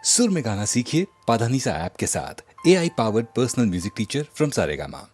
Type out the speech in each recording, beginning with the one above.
सुर में गाना सीखिए पाधानीसा ऐप के साथ। AI powered personal music teacher from Saregama.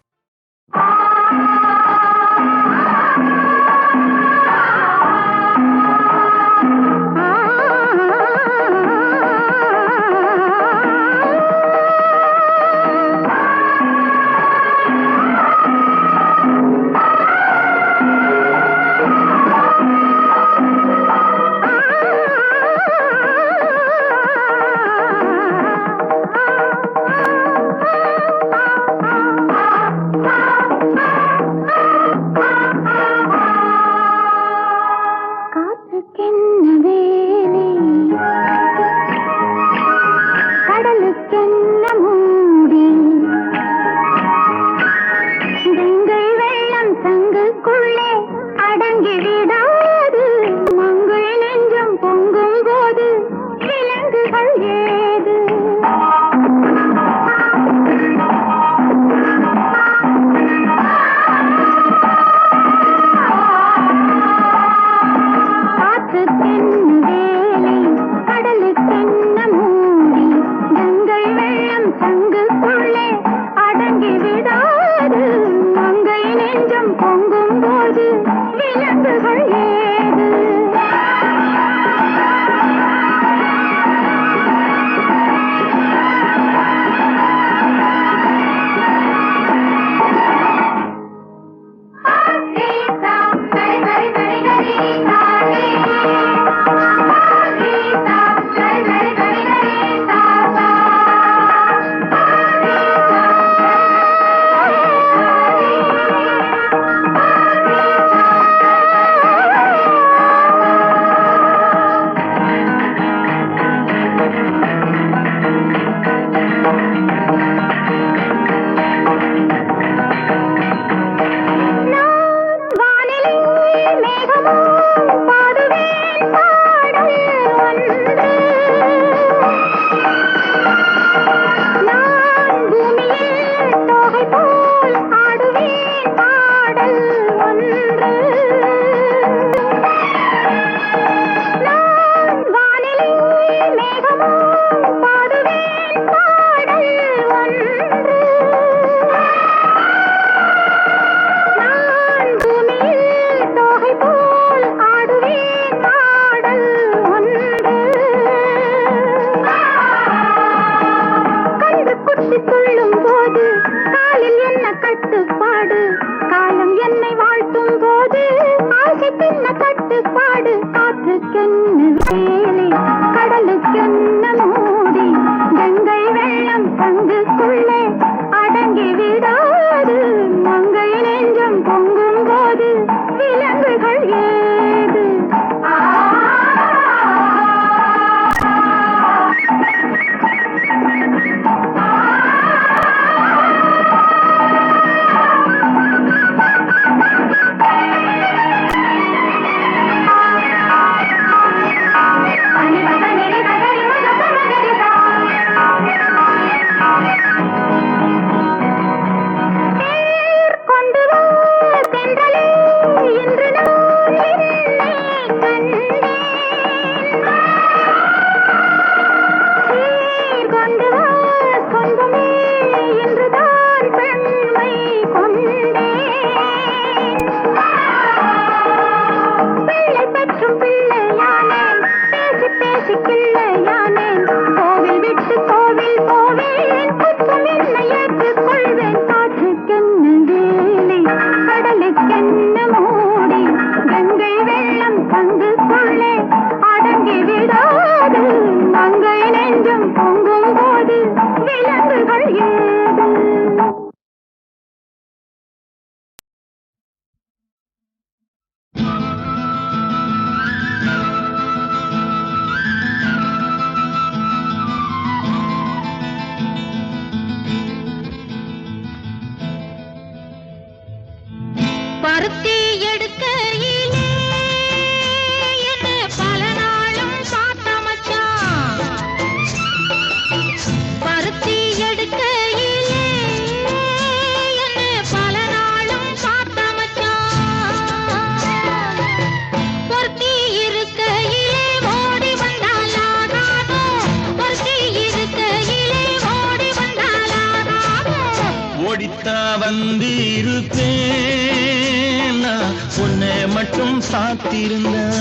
வந்து இருப்பேன் நான் உன்னை மட்டும் சாத்திருந்தேன்.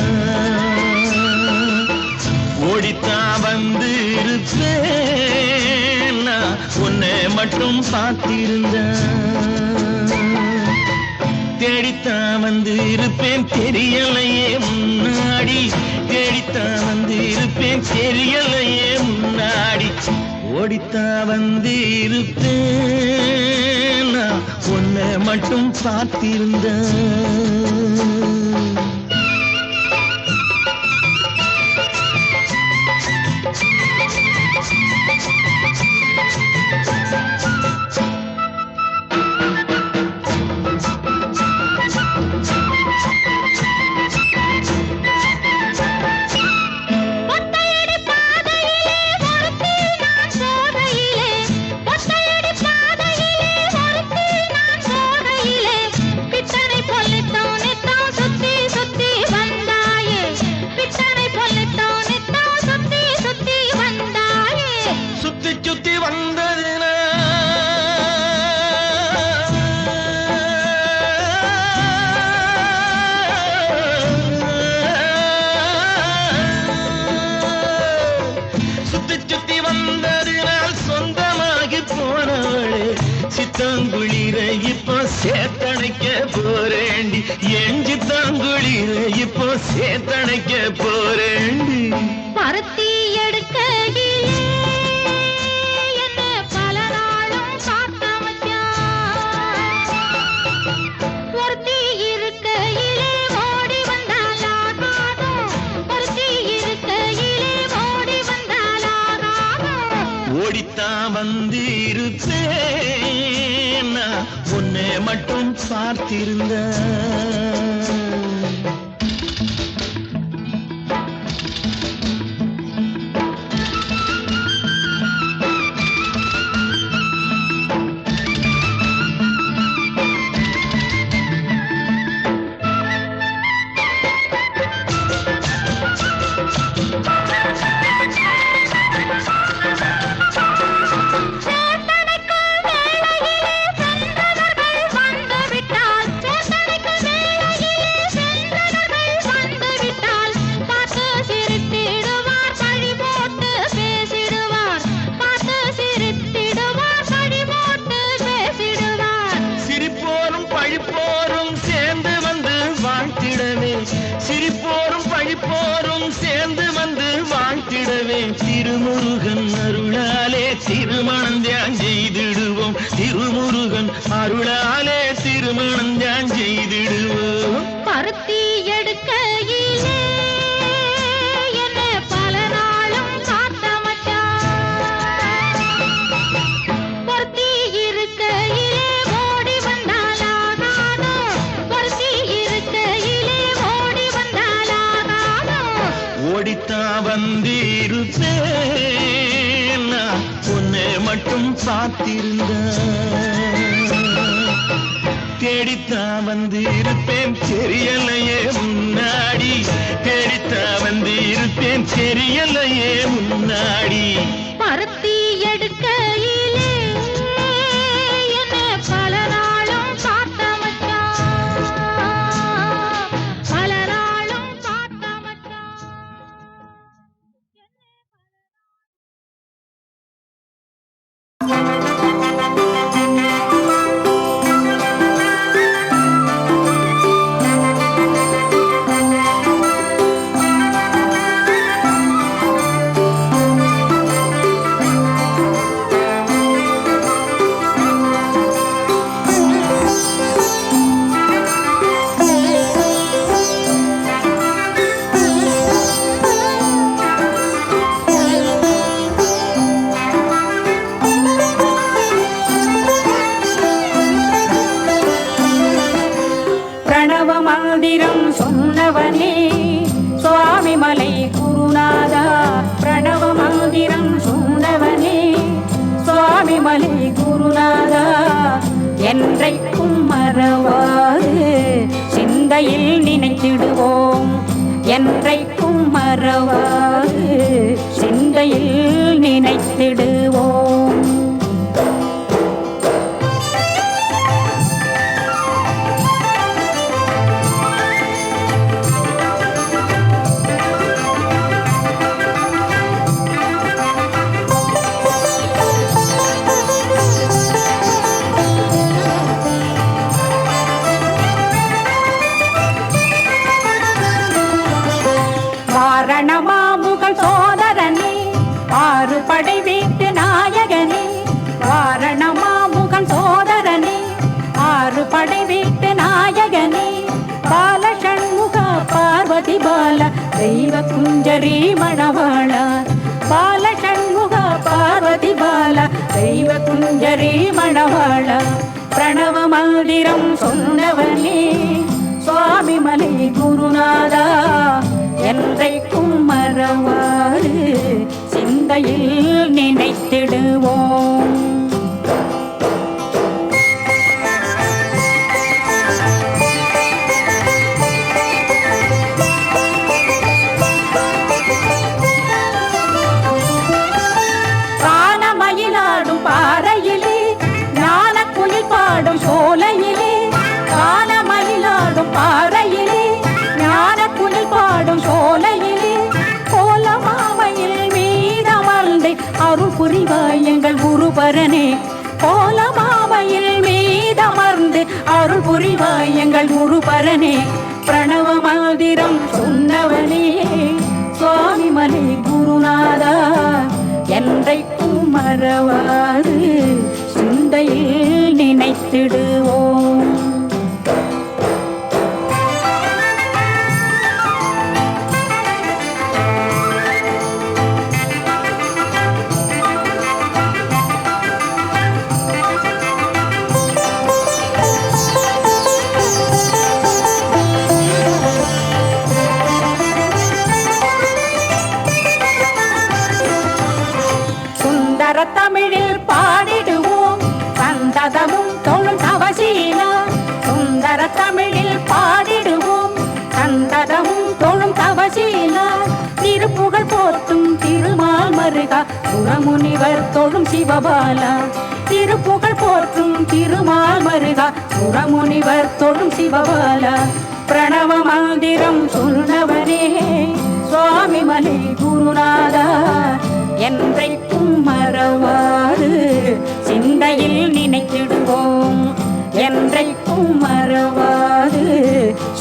ஓடித்தான் வந்து இருப்பேன் நான் உன்னை மட்டும் சாத்திருந்தேன். தேடித்தான் வந்து இருப்பேன் தெரியலையே முன்னாடி, தேடித்தான் வந்து இருப்பேன் தெரியலையே முன்னாடி. ஓடித்தான் வந்து இருப்பேன் நான் உன்னை மட்டும் பார்த்திருந்தேன். சித்தாங்குளிர இப்போ சேத்தணைக்க போறேண்டி, எஞ்சி தாங்குளிர இப்போ சேத்தணைக்க போறேண்டி. பருத்தி எடுக்க என்ன பல நாளும் காத்த மச்சான், ஒருத்தி இருக்கையிலே ஓடி வந்தாலாகாதும், ஒருத்தி இருக்கையிலே ஓடி வந்தாலாகாதும். ஓடித்தான் வந்து இருப்பேன் நான் உன்னை மட்டும் பார்த்திருந்தேன். சிரிப்போரும் பழிப்போரும் சேர்ந்து வந்து வாழ்த்திடவே, திருமுருகன் அருளாலே திருமணம் தியான் செய்திடுவோம், திருமுருகன் அருளாலே திருமணம் தியான் செய்திடுவோம். பருத்தி எடுக்கையிலே என்ன பல நாளும் காத்த மச்சான், பொருத்தி இருக்கையிலே ஓடி வந்தாலாகாதோ, பொருத்தி இருக்கையிலே ஓடி வந்தாலாகாதோ. ஓடித்தான் வந்து இருப்பேன் நான் உன்னை மட்டும் பார்த்திருந்தேன். தேடித்தான் வந்து இருப்பேன் தெரியலையே முன்னாடி, தேடித்தான் வந்து இருப்பேன் தெரியலையே முன்னாடி. பருத்தி எடுக்கையிலே என்ன பல நாளும் காத்த மச்சான், பல நாளும் காத்த மச்சான். மந்திரம் சொன்னவனே சுவாமி மலை குருநாதா, பிரணவ மந்திரம் சொன்னவனே சுவாமி மலை குருநாதா, என்றைக்கும் மறவாது சிந்தையில் நினைத்திடுவோம், என்றைக்கும் மறவாது சிந்தையில் நினைத்திடுவோம். ஆறு படை வீட்டு நாயகனே வாரணமா முகன் சோதரனே ஆறு படை வீட்டு நாயகனே பால சண்முக பார்வதி பால தெய்வ குஞ்சரி மணவாள பால சண்முக பார்வதி பால தெய்வ குஞ்சரி மணவாள பிரணவ மந்திரம் சொன்னவனே சுவாமி மலை குருநாதா என்றைக்கும் மறவாது சிந்தையில் நினைத்திடுவோம். கானமயிலாடும் பாறையிலே ஞான குயில் பாடும் சோலையிலே கானமயிலாடும் பாறையிலே ஞான குயில் பாடும் சோலையிலே கோலமாமையில் மீதமர்ந்து அருள் புரிவாய் எங்கள் குருபரனே கோலமாமையில் மீதமர்ந்து அருள் புரிவாய் எங்கள் குருபரனே பிரணவ மந்திரம் சொன்னவனே சுவாமி மலை குருநாதா என்றைக்கும் மறவாது சிந்தையில் நினைத்திடுவோம். சுந்தர தமிழில் பாடிடுவோம் சந்ததமும் தொழும் தவசீலா சுந்தர தமிழில் பாடிடுவோம் சந்ததமும் தொழும் தவசீலா திருப்புகழ் போற்றும் திருமால் மருகா சுரமுனிவர் தொழும் சிவபாலா திருப்புகழ் போற்றும் திருமால் மருகா சுரமுனிவர் தொழும் சிவபாலா பிரணவ மந்திரம் சொன்னவரே சுவாமி மலை குருநாதா என்றைக்கும் மறவாது சிந்தையில் நினைத்திடுவோம் என்றைக்கும் மறவாது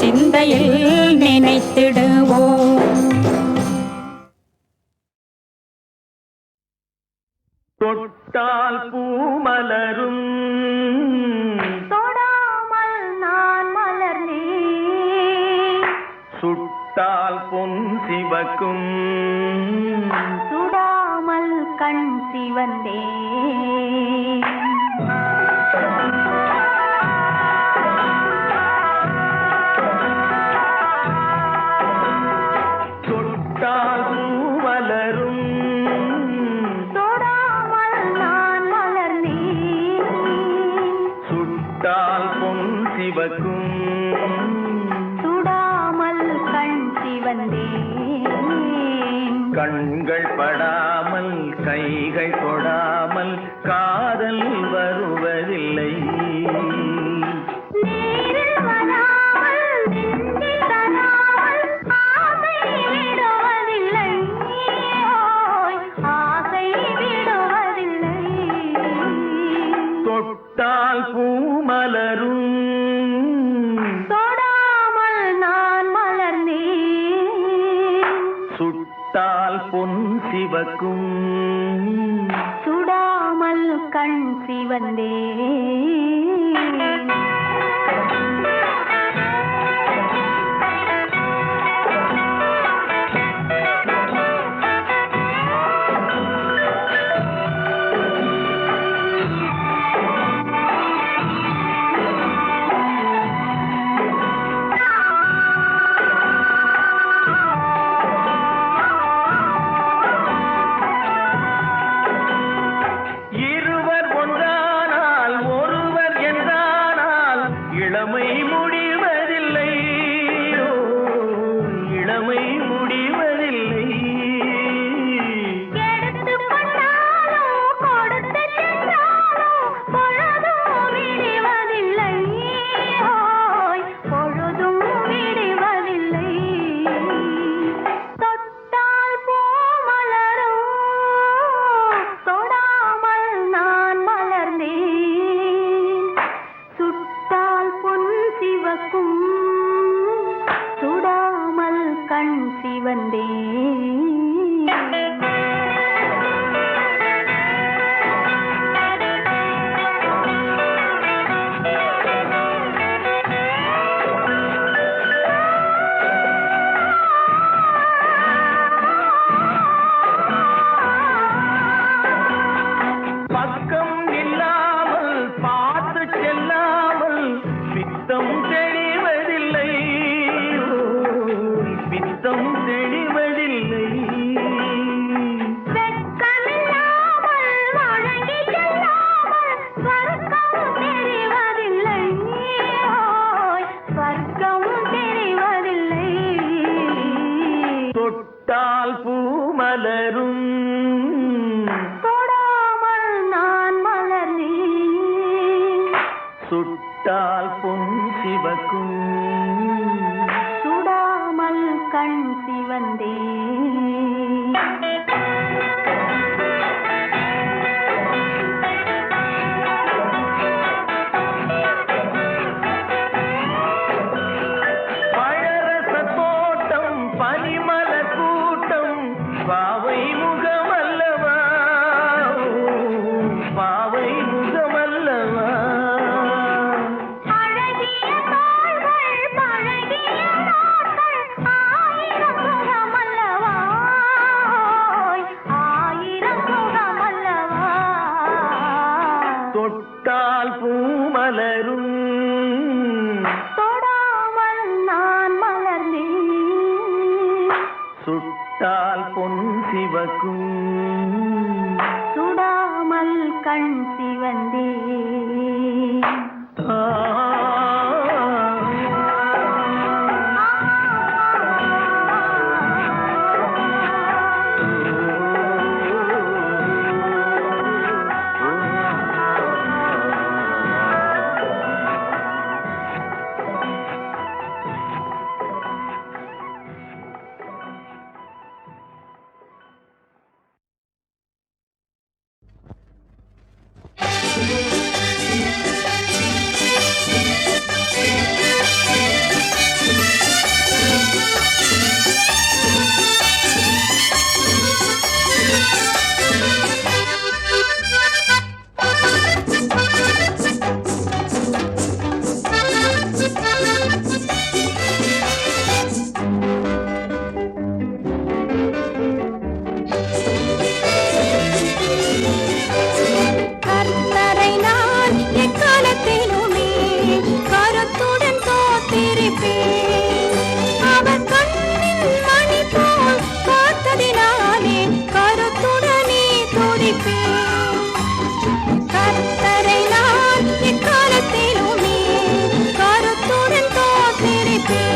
சிந்தையில் நினைத்திடுவோம். தொட்டால் பூமலரும் தொடாமல் நான் மலர்ந்தேன் சுட்டால் பொன் சிவக்கும் சுடாமல் கண் சிவந்தேன் தொட்டால் பூமலரும் தொடாமல் நான் மலர்ந்தேன் சுட்டால் பொன் சிவக்கும் சுடாமல் கண் சிவந்தேன் கண்கள் படாமல் கைகள் தொடாமல் காதல் வருவதில்லை நீரில் வராமல் நெஞ்சில் தராமல் ஆசை விடுவதில்லை ஓய் ஆசை விடுவதில்லை தொட்டால் பூமலரும் தொடாமல் நான் மலர்ந்தேன் சுட்டால் பொன் சிவக்கும் சுடாமல் கண் சிவந்தேன் இருவர் ஒன்றானால் ஒருவர் என்ற சுட்டால் பொன் சிவக்கும் சுடாமல் கண் சிவந்தே பழரச தோட்டம் பனிமல கூட்டம் பாவை முகமல்லவா பாவை முகமல்லவா அழகிய தாள்கள் பழகிய நாட்கள் ஆயிரம் சுகமல்லவா ஆயிரம் சுகமல்லவா தொட்டால் பூமலரும் தொடாமல் நான் மலர்ந்தேன் சுட்டால் பொன் சிவக்கும் சுடாமல் கண் சிவந்தே ஆ. கர்த்தரை நான் எக்காலத்திலுமே கருத்துடன் காத்திருப்பேன் அவர் கண்ணின் மணி போல் காத்ததினாலே கருத்துடனே துதிப்பேன் கர்த்தரை நான் எக்காலத்திலுமே கருத்துடன் காத்திருப்பேன்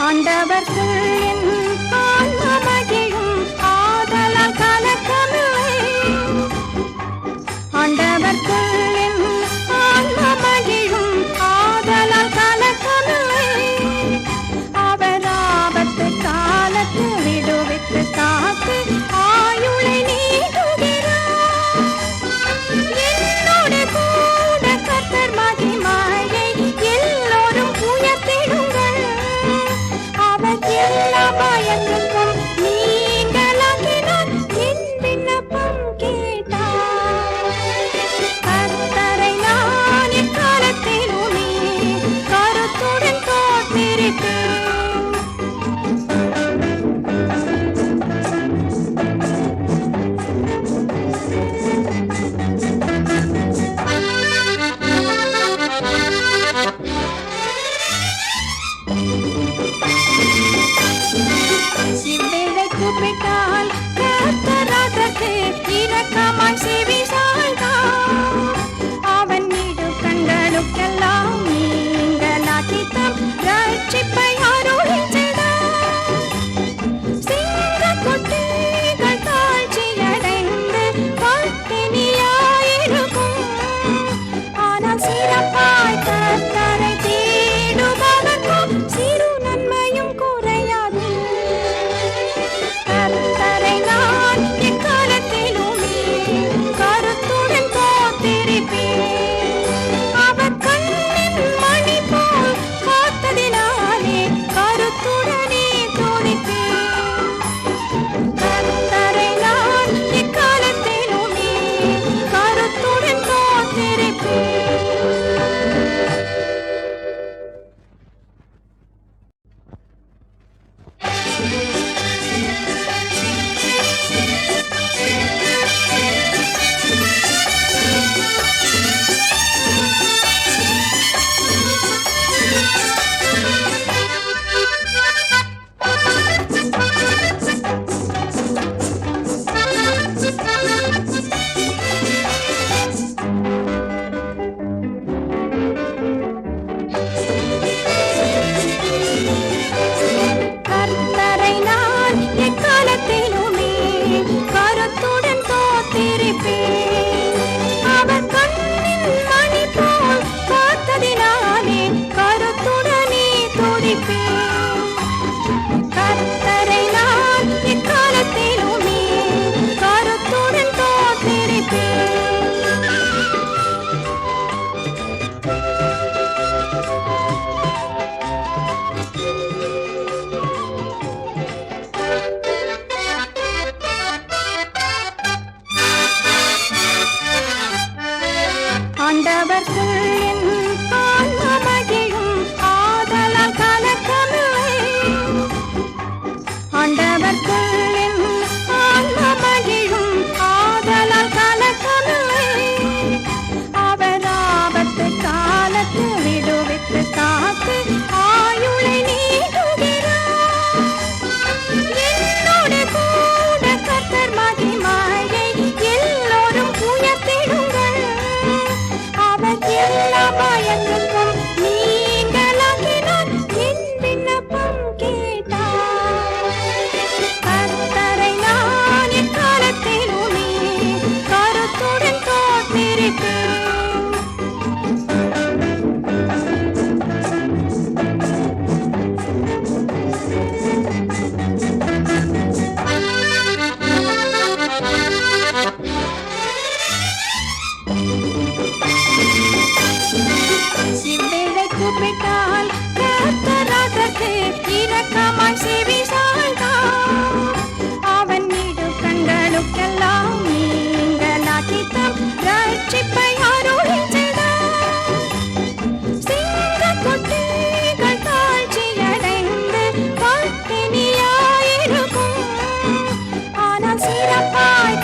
ஆண்டவர்க்குள் என் ஆன்மா மகிழும் ஆதலால் கலக்கமில்லை ஆண்டவர்க்குள் என் ஆன்மா மகிழும் ஆதலால் கலக்கமில்லை அவர் ஆபத்து காலத்தில் விடுவித்து காத்து ஆயுளை நீடுகிறார் என்னோட கூட கர்த்தர் மகிமையை எல்லோரும் உயர்த்திடுங்கள் அவர் ஆண்டவர்க்குள் என் ஆன்மா மகிழும் ஆதலால் கலக்கமில்லை. ஆண்டவர்க்குள் என் ஆன்மா மகிழும் ஆதலால் கலக்கமில்லை. அவர் ஆபத்து காலத்து விடுவித்து காத்து ஆயுளை நீட்டுகிறார். என்னோடு கூட கர்த்தர் மகிமையை எல்லோரும் உயர்த்திடுங்கள். அவர் எல்லா பயத்துக்கும் நீங்களாக்கினார். என் விண்ணப்பம் கேட்டார். கர்த்தரை நான் எக்காலத்திலுமே கருத்துடன் தோற்றிருப்பேன். இவ்வேளை கூப்பிட்டால் கர்த்தர் அதற்கு இரக்கமாய் செவிசாய்த்தார். அவன் இடுக்கண்களுக்கெல்லாம் நீங்களாக்கி தம் ரட்சிப்பை அருளிச் செய்தார். சிங்கக்குட்டிகள் தாழ்ச்சியடைந்து பட்டினியாயிருக்கும். ஆனால் சிறப்பாய்